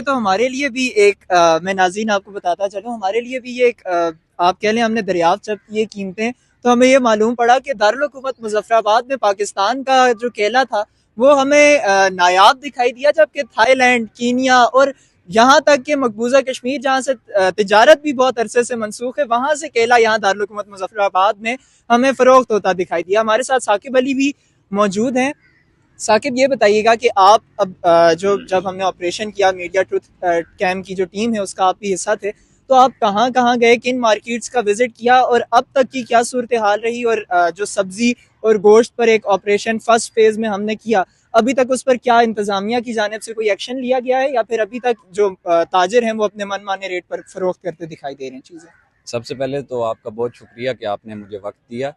तो हमारे लिए भी एक मैं नाज़रीन आपको बताता चलूँ, हमारे लिए भी ये एक आप कह लें हमने दरियाफ्त जब ये कीमतें, तो हमें ये मालूम पड़ा कि दारुल हुकूमत मुजफ्फराबाद में पाकिस्तान का जो केला था वो हमें नायाब दिखाई दिया, जबकि थाईलैंड, कीनिया और यहाँ तक कि मकबूजा कश्मीर जहाँ से तिजारत भी बहुत अरसे से मनसूख है, वहाँ से केला यहाँ दारुल हुकूमत मुजफ्फराबाद में हमें फरोख्त होता दिखाई दिया। हमारे साथ साकिब अली भी मौजूद हैं। साकिब ये बताइएगा कि आप अब जो जब हमने ऑपरेशन किया मीडिया ट्रुथ कैम की जो टीम है उसका आप भी हिस्सा थे, तो आप कहाँ कहाँ गए, किन मार्केट्स का विजिट किया और अब तक की क्या सूरत हाल रही, और जो सब्जी और गोश्त पर एक ऑपरेशन फर्स्ट फेज में हमने किया, अभी तक उस पर क्या इंतजामिया की जानिब से कोई एक्शन लिया गया है या फिर अभी तक जो ताजिर हैं वो अपने मनमाने रेट पर फरोख्त करते दिखाई दे रहे हैं चीज़ें? सबसे पहले तो आपका बहुत शुक्रिया कि आपने मुझे वक्त दिया।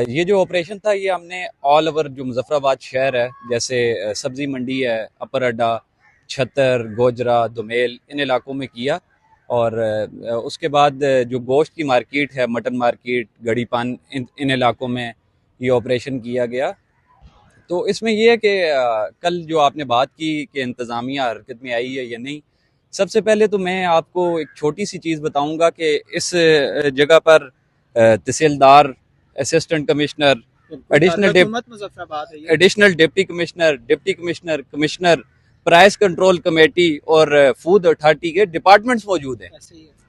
ये जो ऑपरेशन था ये हमने ऑल ओवर जो मुजफ्फराबाद शहर है, जैसे सब्ज़ी मंडी है, अपर अड्डा, छतर, गोजरा, दुमेल, इन इलाकों में किया। और उसके बाद जो गोश्त की मार्केट है, मटन मार्केट, गड़ी पान, इन इलाकों में ये ऑपरेशन किया गया। तो इसमें ये है कि कल जो आपने बात की कि इंतज़ामिया हरकत में आई है या नहीं, सबसे पहले तो मैं आपको एक छोटी सी चीज़ बताऊंगा कि इस जगह पर तहसीलदार, assistant commissioner, additional deputy commissioner, commissioner, price control committee और फूड अथॉरिटी के डिपार्टमेंट्स मौजूद हैं।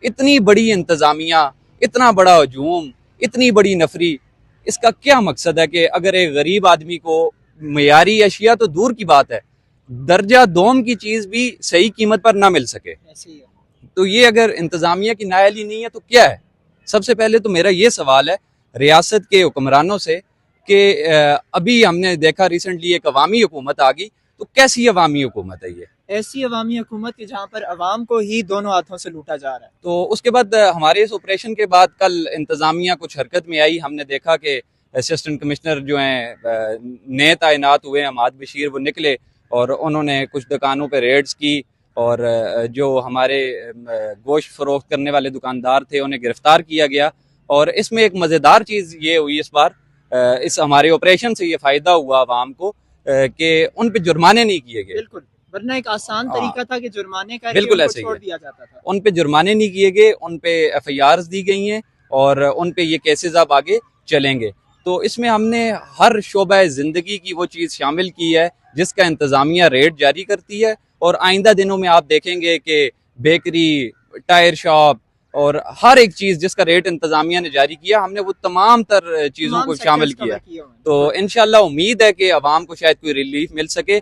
इतनी बड़ी इंतज़ामिया, इतना बड़ा हजूम, इतनी बड़ी नफरी, इसका क्या मकसद है कि अगर एक गरीब आदमी को मयारी अशिया तो दूर की बात है, दर्जा दोम की चीज़ भी सही कीमत पर ना मिल सके, तो ये अगर इंतज़ामिया की नाअहली नहीं है तो क्या है? सबसे पहले तो मेरा ये सवाल है रियासत के हुक्मरानों से कि अभी हमने देखा रिसेंटली एक अवामी हुकूमत आ गई, तो कैसी अवामी हुकूमत है ये? ऐसी अवामी हुकूमत की जहाँ पर अवाम को ही दोनों हाथों से लूटा जा रहा है। तो उसके बाद हमारे इस ऑपरेशन के बाद कल इंतज़ामिया कुछ हरकत में आई। हमने देखा कि असिस्टेंट कमिश्नर जो हैं नए तैनात हुए अमाद बशीर, वो निकले और उन्होंने कुछ दुकानों पर रेड्स की और जो हमारे गोश्त फरोख्त करने वाले दुकानदार थे उन्हें गिरफ्तार किया गया। और इसमें एक मज़ेदार चीज़ ये हुई इस बार, इस हमारे ऑपरेशन से ये फ़ायदा हुआ आवाम को कि उन पे जुर्माने नहीं किए गए। बिल्कुल, वरना एक आसान तरीका था कि जुर्माने का बिल्कुल ऐसे छोड़ दिया जाता था। उन पे जुर्माने नहीं किए गए, उन पे FIRs दी गई हैं और उन पे ये केसेस अब आगे चलेंगे। तो इसमें हमने हर शोबा ज़िंदगी की वो चीज़ शामिल की है जिसका इंतज़ामिया रेट जारी करती है। और आइंदा दिनों में आप देखेंगे कि बेकरी, टायर शॉप और हर एक चीज़ जिसका रेट इंतज़ामिया ने जारी किया, हमने वो तमाम तर चीज़ों को शामिल किया। तो इंशाल्लाह उम्मीद है कि अवाम को शायद कोई रिलीफ मिल सके।